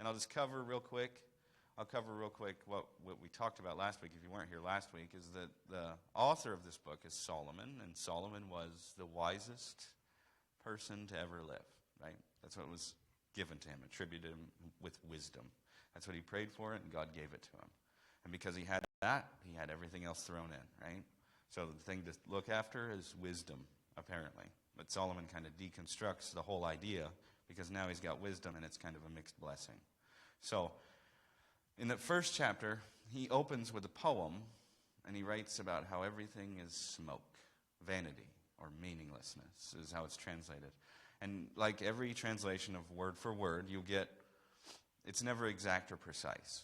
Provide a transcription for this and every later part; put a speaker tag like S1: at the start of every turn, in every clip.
S1: And I'll just cover real quick. I'll cover real quick what we talked about last week, if you weren't here last week, is that the author of this book is Solomon, and Solomon was the wisest person to ever live, right? That's what was given to him, attributed him with wisdom. That's what he prayed for, and God gave it to him. And because he had that, he had everything else thrown in, right? So the thing to look after is wisdom, apparently. But Solomon kind of deconstructs the whole idea because now he's got wisdom, and it's kind of a mixed blessing. So in the first chapter, he opens with a poem, and he writes about how everything is smoke, vanity, or meaninglessness is how it's translated. And like every translation of word for word, you'll get, it's never exact or precise.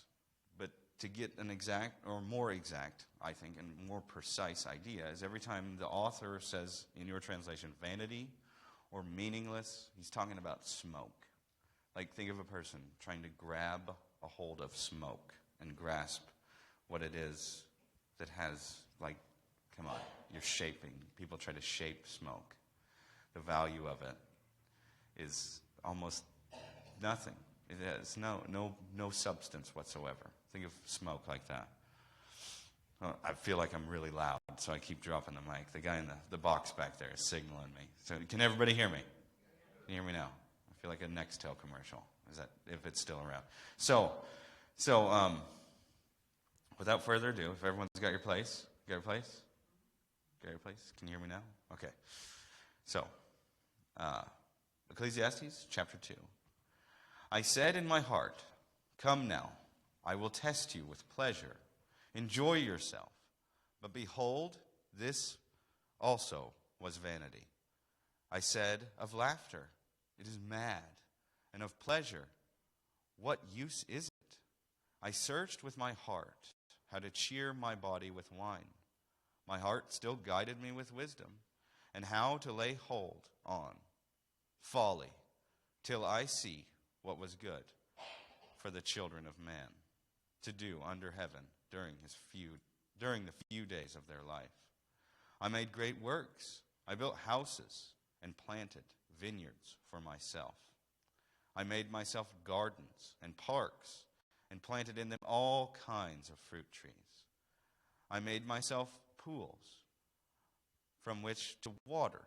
S1: But to get an exact, or more exact, I think, and more precise idea is every time the author says, in your translation, vanity or meaningless, he's talking about smoke. Like, think of a person trying to grab a hold of smoke and grasp what it is that has, like, come on, you're shaping. People try to shape smoke. The value of it is almost nothing. It has no substance whatsoever. Think of smoke like that. I feel like I'm really loud, so I keep dropping the mic. The guy in the box back there is signaling me. So can everybody hear me? Can you hear me now? I feel like a Nextel commercial. Is that if it's still around? So without further ado, if everyone's got your place, got your place? Got your place? Can you hear me now? Okay. So, Ecclesiastes chapter 2. I said in my heart, come now, I will test you with pleasure. Enjoy yourself. But behold, this also was vanity. I said of laughter, it is mad, and of pleasure, what use is it? I searched with my heart how to cheer my body with wine. My heart still guided me with wisdom, and how to lay hold on folly, till I see what was good for the children of man to do under heaven during the few days of their life. I made great works. I built houses and planted vineyards for myself. I made myself gardens and parks and planted in them all kinds of fruit trees. I made myself pools from which to water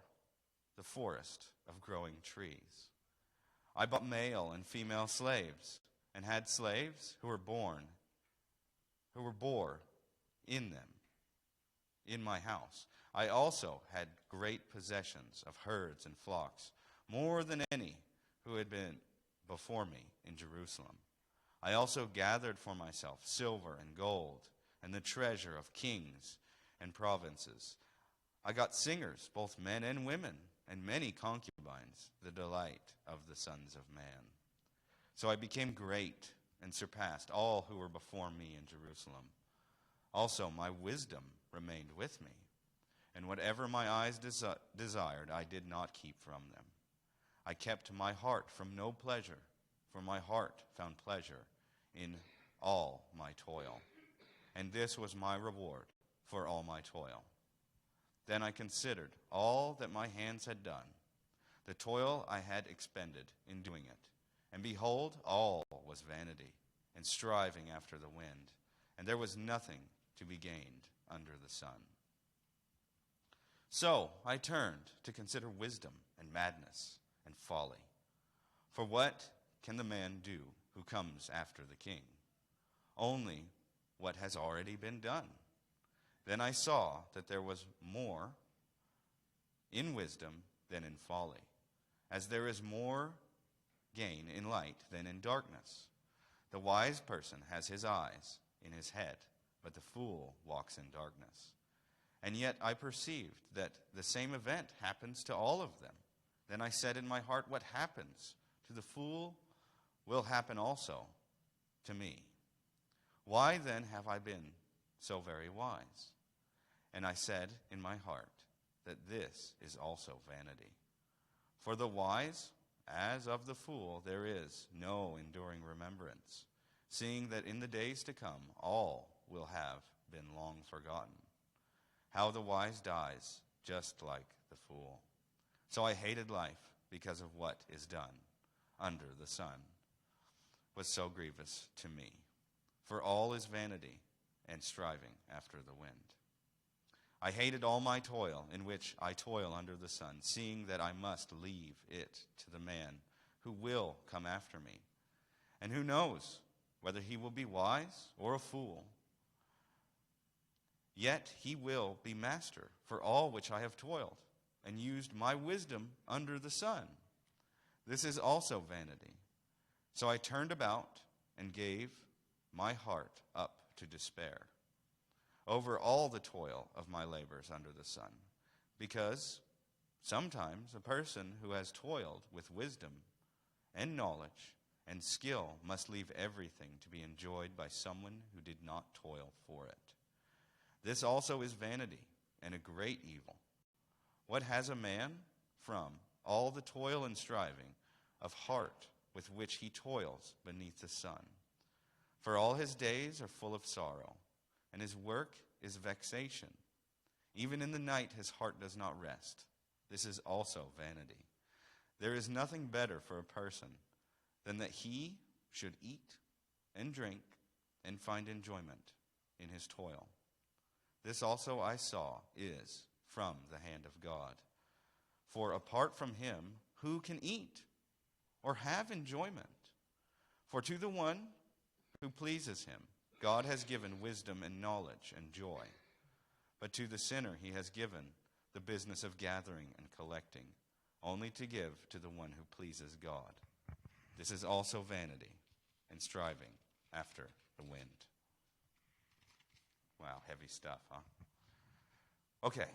S1: the forest of growing trees. I bought male and female slaves and had slaves who were born in them, in my house. I also had great possessions of herds and flocks, more than any who had been before me in Jerusalem. I also gathered for myself silver and gold and the treasure of kings and provinces. I got singers, both men and women, and many concubines, the delight of the sons of man. So I became great and surpassed all who were before me in Jerusalem. Also my wisdom remained with me, and whatever my eyes desired, I did not keep from them. I kept my heart from no pleasure, for my heart found pleasure in all my toil. And this was my reward for all my toil. Then I considered all that my hands had done, the toil I had expended in doing it. And behold, all was vanity and striving after the wind, and there was nothing to be gained under the sun. So I turned to consider wisdom and madness and folly. For what can the man do who comes after the king? Only what has already been done. Then I saw that there was more in wisdom than in folly, as there is more gain in light than in darkness. The wise person has his eyes in his head, but the fool walks in darkness. And yet I perceived that the same event happens to all of them. Then I said in my heart, what happens to the fool will happen also to me. Why then have I been so very wise? And I said in my heart that this is also vanity. For the wise, as of the fool, there is no enduring remembrance, seeing that in the days to come all will have been long forgotten. How the wise dies just like the fool. So I hated life because of what is done under the sun. was so grievous to me. For all is vanity and striving after the wind. I hated all my toil, in which I toil under the sun, seeing that I must leave it to the man who will come after me. And who knows whether he will be wise or a fool? Yet he will be master for all which I have toiled, and used my wisdom under the sun. This is also vanity. So I turned about and gave my heart up to despair over all the toil of my labors under the sun, because sometimes a person who has toiled with wisdom and knowledge and skill must leave everything to be enjoyed by someone who did not toil for it. This also is vanity and a great evil. What has a man from all the toil and striving of heart with which he toils beneath the sun? For all his days are full of sorrow, and his work is vexation. Even in the night his heart does not rest. This is also vanity. There is nothing better for a person than that he should eat and drink and find enjoyment in his toil. This also I saw is from the hand of God. For apart from him, who can eat or have enjoyment? For to the one who pleases him, God has given wisdom and knowledge and joy. But to the sinner he has given the business of gathering and collecting, only to give to the one who pleases God. This is also vanity and striving after the wind. Wow, heavy stuff, huh? Okay,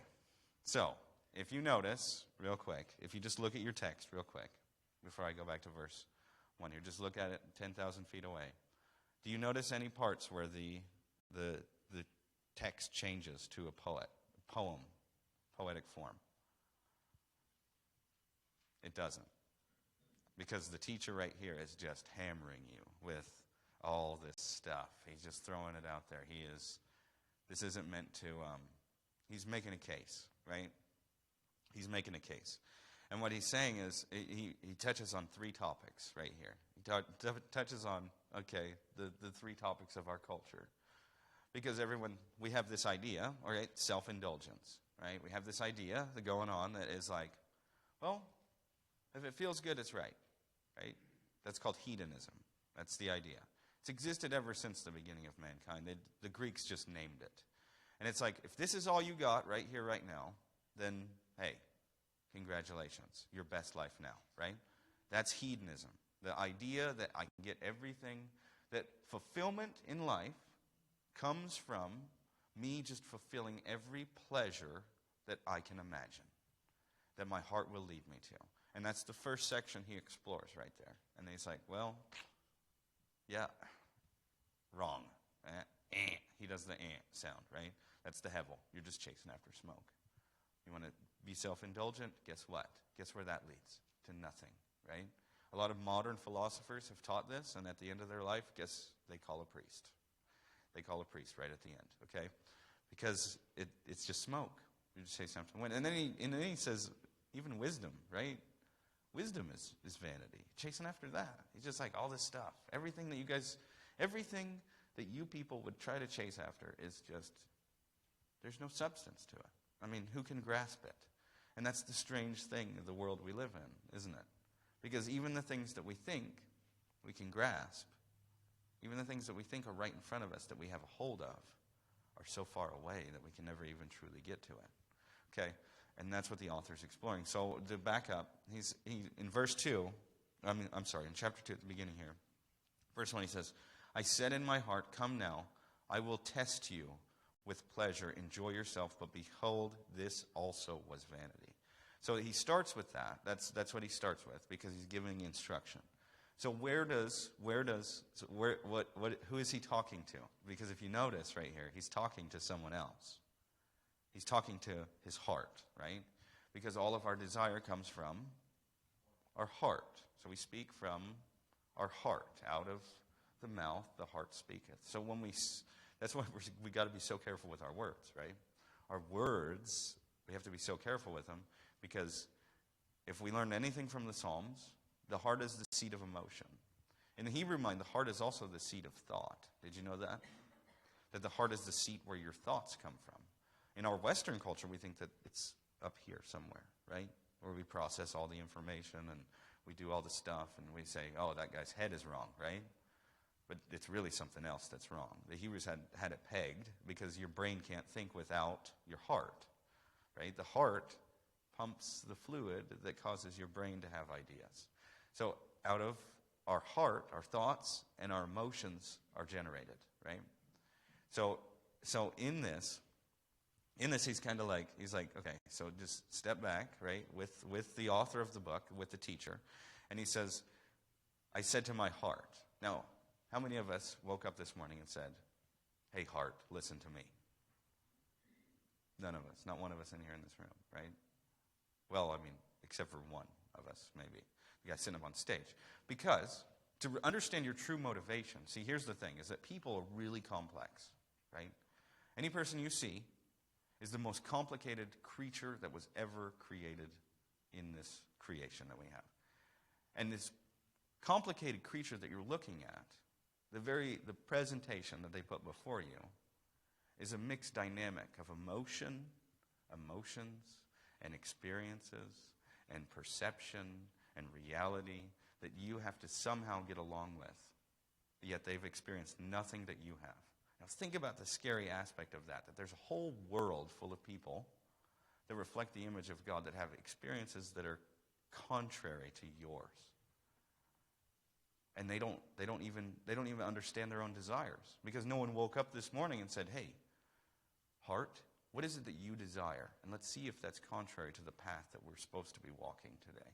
S1: so if you notice, real quick, if you just look at your text real quick, before I go back to verse 1 here, just look at it 10,000 feet away. Do you notice any parts where the text changes to a poem, poetic form? It doesn't. Because the teacher right here is just hammering you with all this stuff. He's just throwing it out there. This isn't meant to, he's making a case, right? He's making a case. And what he's saying is, he touches on three topics right here. He touches on, the three topics of our culture. Because we have this idea, all right, self-indulgence, right? We have this idea that going on that is like, well, if it feels good, it's right? That's called hedonism. That's the idea. It's existed ever since the beginning of mankind. The Greeks just named it. And it's like, if this is all you got right here, right now, then, hey, congratulations. Your best life now, right? That's hedonism. The idea that I can get everything, that fulfillment in life comes from me just fulfilling every pleasure that I can imagine, that my heart will lead me to. And that's the first section he explores right there. And he's like, well, yeah, wrong. He does the sound, right? That's the hevel. You're just chasing after smoke. You want to be self-indulgent? Guess what? Guess where that leads? To nothing, right? A lot of modern philosophers have taught this, and at the end of their life, guess they call a priest. They call a priest right at the end, okay? Because it's just smoke. You're just chasing after the wind. And then he says, even wisdom, right? Wisdom is vanity. Chasing after that. He's just like all this stuff. Everything that you people would try to chase after is just, there's no substance to it. I mean, who can grasp it? And that's the strange thing of the world we live in, isn't it? Because even the things that we think we can grasp, even the things that we think are right in front of us that we have a hold of, are so far away that we can never even truly get to it. Okay? And that's what the author's exploring. So to back up, in verse 2, in chapter 2 at the beginning here, verse 1 he says, I said in my heart, come now, I will test you with pleasure, enjoy yourself, but behold, this also was vanity. So he starts with that. That's what he starts with, because he's giving instruction. So who is he talking to? Because if you notice right here, he's talking to someone else. He's talking to his heart, right? Because all of our desire comes from our heart. So we speak from our heart. Out of the mouth, the heart speaketh. So that's why we got to be so careful with our words, right? Our words, we have to be so careful with them, because if we learn anything from the Psalms, the heart is the seat of emotion. In the Hebrew mind, the heart is also the seat of thought. Did you know that? That the heart is the seat where your thoughts come from. In our Western culture, we think that it's up here somewhere, right? Where we process all the information and we do all the stuff and we say, oh, that guy's head is wrong, right? But it's really something else that's wrong. The Hebrews had it pegged because your brain can't think without your heart, right? The heart pumps the fluid that causes your brain to have ideas. So out of our heart, our thoughts and our emotions are generated, right? So in this he's kind of like, okay, so just step back, right, with the author of the book, with the teacher, and he says, I said to my heart. Now, how many of us woke up this morning and said, hey, heart, listen to me? None of us. Not one of us in here in this room, right? Well, I mean, except for one of us, maybe. The guy sitting up on stage. Because to understand your true motivation, see, here's the thing, is that people are really complex, right? Any person you see is the most complicated creature that was ever created in this creation that we have. And this complicated creature that you're looking at, the presentation that they put before you, is a mixed dynamic of emotions, and experiences, and perception, and reality that you have to somehow get along with, yet they've experienced nothing that you have. Now think about the scary aspect of that there's a whole world full of people that reflect the image of God that have experiences that are contrary to yours. And they don't even understand their own desires. Because no one woke up this morning and said, hey, heart, what is it that you desire? And let's see if that's contrary to the path that we're supposed to be walking today.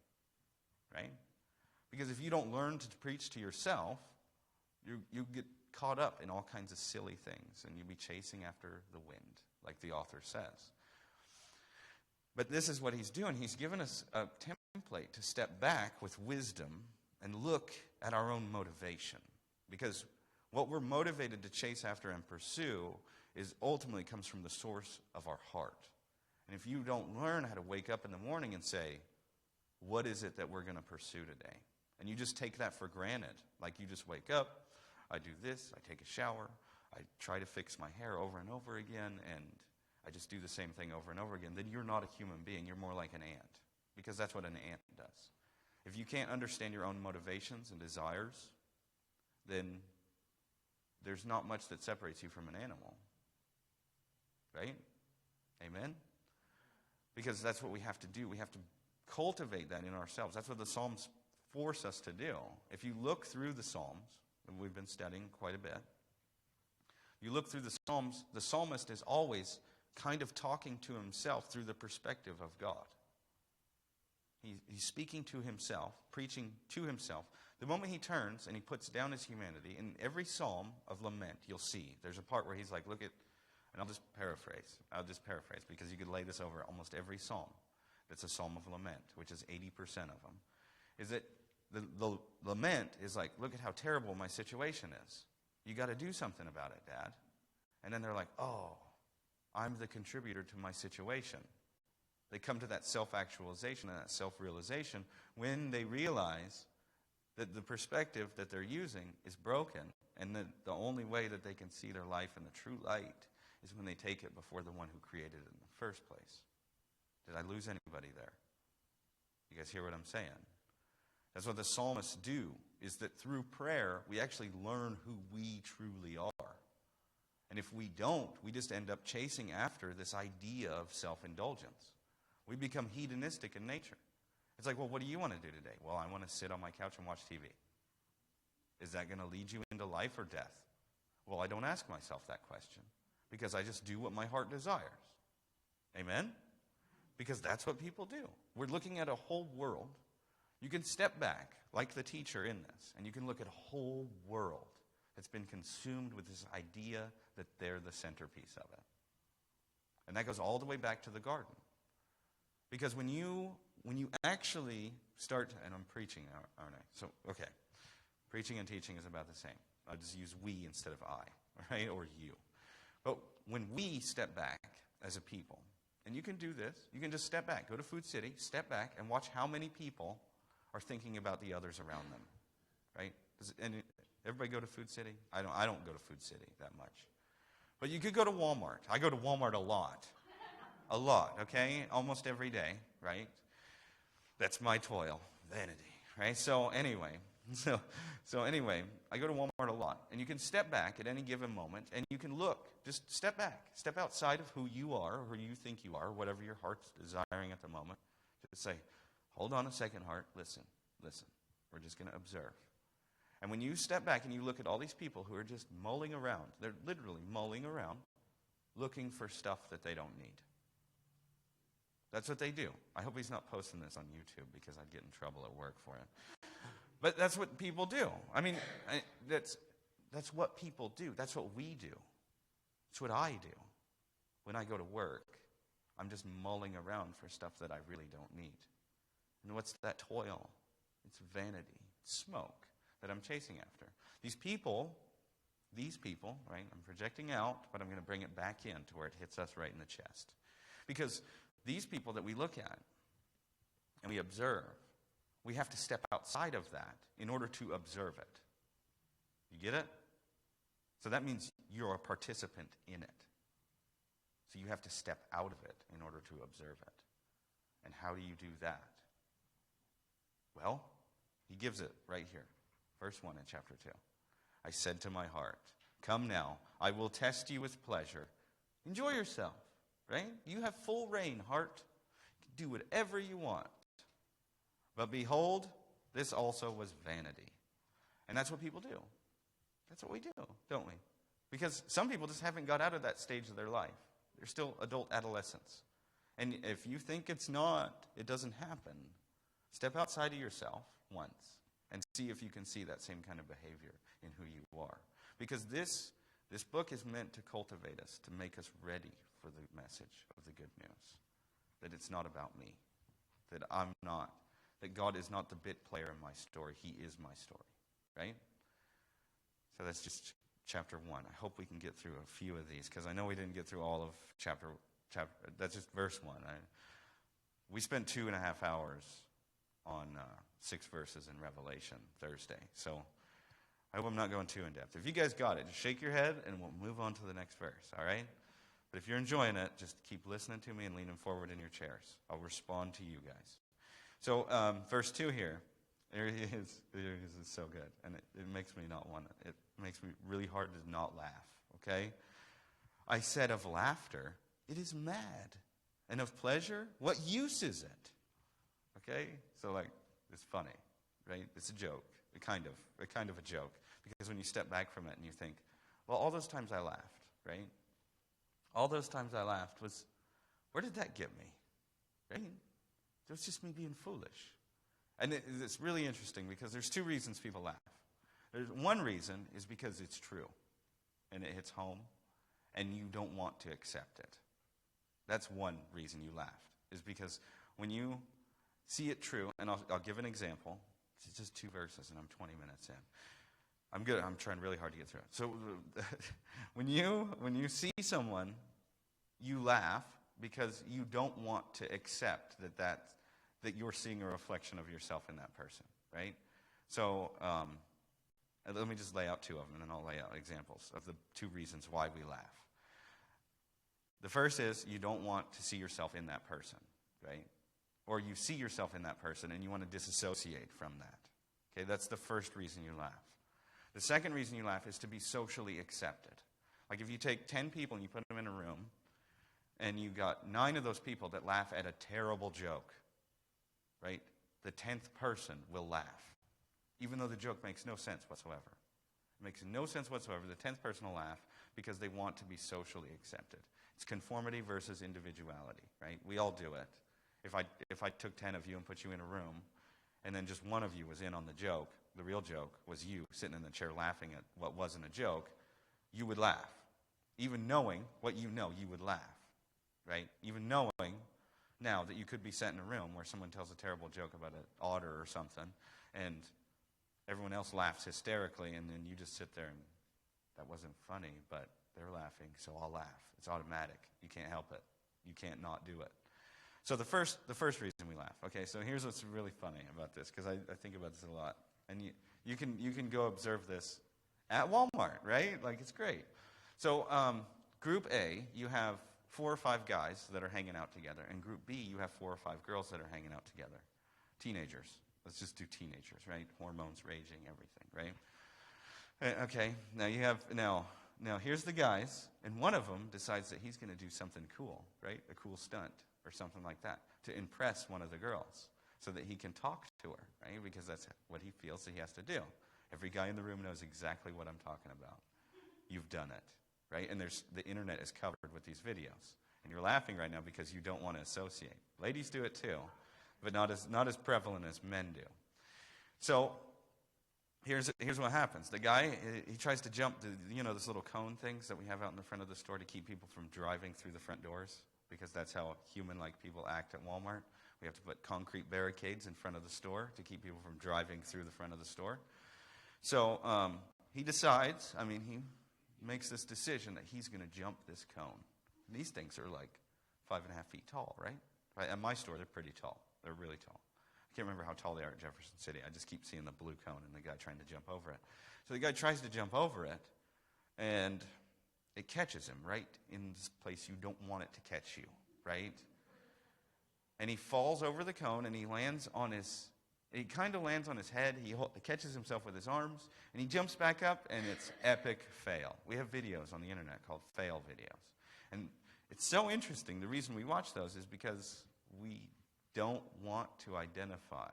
S1: Right? Because if you don't learn to preach to yourself, you get caught up in all kinds of silly things, and you'll be chasing after the wind, like the author says. But this is what he's doing. He's given us a template to step back with wisdom and look at our own motivation. Because what we're motivated to chase after and pursue is ultimately comes from the source of our heart. And if you don't learn how to wake up in the morning and say, what is it that we're going to pursue today? And you just take that for granted. Like you just wake up, I do this, I take a shower, I try to fix my hair over and over again, and I just do the same thing over and over again, then you're not a human being. You're more like an ant. Because that's what an ant does. If you can't understand your own motivations and desires, then there's not much that separates you from an animal. Right? Amen? Because that's what we have to do. We have to cultivate that in ourselves. That's what the Psalms force us to do. If you look through the Psalms, and we've been studying quite a bit, you look through the Psalms, the psalmist is always kind of talking to himself through the perspective of God. He's speaking to himself, preaching to himself. The moment he turns and he puts down his humanity, in every psalm of lament, you'll see, there's a part where he's like, look at, and I'll just paraphrase, because you could lay this over almost every psalm. That's a psalm of lament, which is 80% of them. Is that the lament is like, look at how terrible my situation is. You got to do something about it, Dad. And then they're like, oh, I'm the contributor to my situation. They come to that self-actualization and that self-realization when they realize that the perspective that they're using is broken, and that the only way that they can see their life in the true light is when they take it before the one who created it in the first place. Did I lose anybody there? You guys hear what I'm saying? That's what the psalmists do, is that through prayer, we actually learn who we truly are. And if we don't, we just end up chasing after this idea of self-indulgence. We become hedonistic in nature. It's like, well, what do you want to do today? Well, I want to sit on my couch and watch TV. Is that going to lead you into life or death? Well, I don't ask myself that question, because I just do what my heart desires. Amen? Because that's what people do. We're looking at a whole world. You can step back, like the teacher in this, and you can look at a whole world that's been consumed with this idea that they're the centerpiece of it. And that goes all the way back to the garden. Because when you actually start, and I'm preaching, aren't I? So, okay. Preaching and teaching is about the same. I'll just use we instead of I, right? Or you. But when we step back as a people, and you can do this, you can just step back. Go to Food City, step back, and watch how many people are thinking about the others around them, right? Everybody go to Food City? I don't go to Food City that much. But you could go to Walmart. I go to Walmart a lot. A lot, okay? Almost every day, right? That's my toil, vanity, right? So anyway, I go to Walmart a lot. And you can step back at any given moment, and you can look. Just step back. Step outside of who you are, or who you think you are, whatever your heart's desiring at the moment. Just say, hold on a second, heart. Listen. We're just going to observe. And when you step back and you look at all these people who are just mulling around, they're literally mulling around, looking for stuff that they don't need. That's what they do. I hope he's not posting this on YouTube because I'd get in trouble at work for it. But that's what people do. I mean, that's what people do. That's what we do. It's what I do. When I go to work, I'm just mulling around for stuff that I really don't need. And what's that toil? It's vanity. It's smoke that I'm chasing after. These people, right? I'm projecting out, but I'm going to bring it back in to where it hits us right in the chest. Because these people that we look at and we observe, we have to step outside of that in order to observe it. You get it? So that means you're a participant in it. So you have to step out of it in order to observe it. And how do you do that? Well, he gives it right here. Verse 1 in chapter 2. I said to my heart, come now, I will test you with pleasure. Enjoy yourself, right? You have full reign, heart. You can do whatever you want. But behold, this also was vanity. And that's what people do. That's what we do, don't we? Because some people just haven't got out of that stage of their life. They're still adult adolescents. And if you think it doesn't happen, step outside of yourself once and see if you can see that same kind of behavior in who you are. Because this book is meant to cultivate us, to make us ready for the message of the good news. That it's not about me. That God is not the bit player in my story. He is my story, right? So that's just chapter 1. I hope we can get through a few of these, because I know we didn't get through all of chapter. That's just verse 1. We spent 2.5 hours on 6 verses in Revelation Thursday. So I hope I'm not going too in depth. If you guys got it, just shake your head and we'll move on to the next verse, all right? But if you're enjoying it, just keep listening to me and leaning forward in your chairs. I'll respond to you guys. So verse 2 here, there he is. It's so good. And it makes me not want it. It makes me really hard to not laugh, okay? I said of laughter, it is mad. And of pleasure, what use is it? Okay? So it's funny, right? It's a joke. A kind of a joke. Because when you step back from it and you think, well, all those times I laughed, right? All those times I laughed where did that get me? Right? It was just me being foolish. And it's really interesting because there's 2 reasons people laugh. There's one reason is because it's true. And it hits home. And you don't want to accept it. That's one reason you laughed. Is because when you see it true, and I'll give an example. It's just 2 verses and I'm 20 minutes in. I'm good. I'm trying really hard to get through it. So when you see someone, you laugh because you don't want to accept that you're seeing a reflection of yourself in that person, right? So let me just lay out 2 of them, and then I'll lay out examples of the 2 reasons why we laugh. The first is you don't want to see yourself in that person, right? Or you see yourself in that person and you want to disassociate from that. Okay, that's the first reason you laugh. The second reason you laugh is to be socially accepted. Like if you take 10 people and you put them in a room and you got 9 of those people that laugh at a terrible joke, right? The 10th person will laugh, even though the joke makes no sense whatsoever. It makes no sense whatsoever. The 10th person will laugh because they want to be socially accepted. It's conformity versus individuality, right? We all do it. If I took 10 of you and put you in a room, and then just one of you was in on the joke, the real joke was you sitting in the chair laughing at what wasn't a joke, you would laugh. Even knowing what you know, you would laugh, right? Even knowing now that you could be sat in a room where someone tells a terrible joke about an otter or something, and everyone else laughs hysterically, and then you just sit there and that wasn't funny, but they're laughing, so I'll laugh. It's automatic. You can't help it. You can't not do it. So the first reason we laugh. Okay, so here's what's really funny about this, because I think about this a lot. And You can go observe this at Walmart, right? Like, it's great. So Group A, you have 4 or 5 guys that are hanging out together. And Group B, you have 4 or 5 girls that are hanging out together. Teenagers. Let's just do teenagers, right? Hormones raging, everything, right? Okay, now you have, now here's the guys, and one of them decides that he's going to do something cool, right? A cool stunt or something like that to impress one of the girls so that he can talk to her, right? Because that's what he feels that he has to do. Every guy in the room knows exactly what I'm talking about. You've done it, right? And the internet is covered with these videos. And you're laughing right now because you don't want to associate. Ladies do it too, but not as prevalent as men do. So here's what happens. The guy, he tries to jump, those little cone things that we have out in the front of the store to keep people from driving through the front doors, because that's how human-like people act at Walmart. We have to put concrete barricades in front of the store to keep people from driving through the front of the store. So he decides, he makes this decision that he's going to jump this cone. And these things are like 5.5 feet tall, right? At my store, they're pretty tall. They're really tall. I can't remember how tall they are at Jefferson City. I just keep seeing the blue cone and the guy trying to jump over it. So the guy tries to jump over it, and it catches him right in this place you don't want it to catch you, right? And he falls over the cone, and he kind of lands on his head. He catches himself with his arms, and he jumps back up, and it's epic fail. We have videos on the internet called fail videos. And it's so interesting. The reason we watch those is because we don't want to identify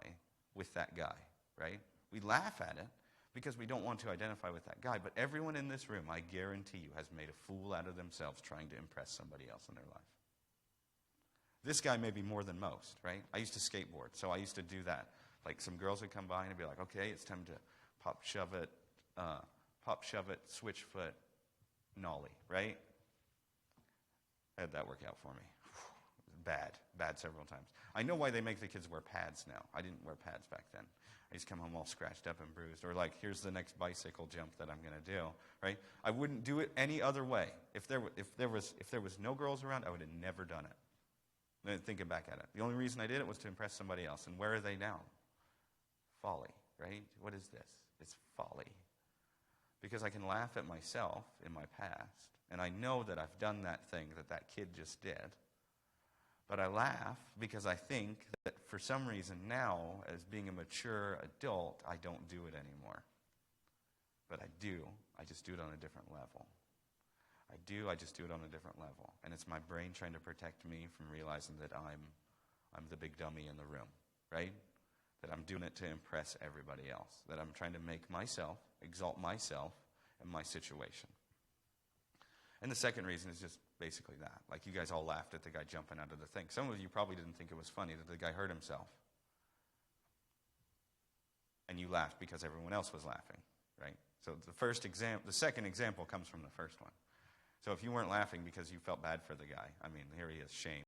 S1: with that guy, right? We laugh at it because we don't want to identify with that guy. But everyone in this room, I guarantee you, has made a fool out of themselves trying to impress somebody else in their life. This guy may be more than most, right? I used to skateboard, so I used to do that. Like, some girls would come by and I'd be like, okay, it's time to pop, shove it, switch foot, nollie, right? I had that work out for me. Bad several times. I know why they make the kids wear pads now. I didn't wear pads back then. I used to come home all scratched up and bruised. Or like, here's the next bicycle jump that I'm going to do, right? I wouldn't do it any other way. If there was no girls around, I would have never done it. Then thinking back at it, the only reason I did it was to impress somebody else. And where are they now? Folly, right? What is this? It's folly. Because I can laugh at myself in my past, and I know that I've done that thing that kid just did. But I laugh because I think that for some reason now, as being a mature adult, I don't do it anymore. But I do. I just do it on a different level. I just do it on a different level. And it's my brain trying to protect me from realizing that I'm the big dummy in the room, right? That I'm doing it to impress everybody else. That I'm trying to make myself, exalt myself and my situation. And the second reason is just basically that. Like, you guys all laughed at the guy jumping out of the thing. Some of you probably didn't think it was funny that the guy hurt himself. And you laughed because everyone else was laughing, right? So the second example comes from the first one. So if you weren't laughing because you felt bad for the guy, here he is, shame.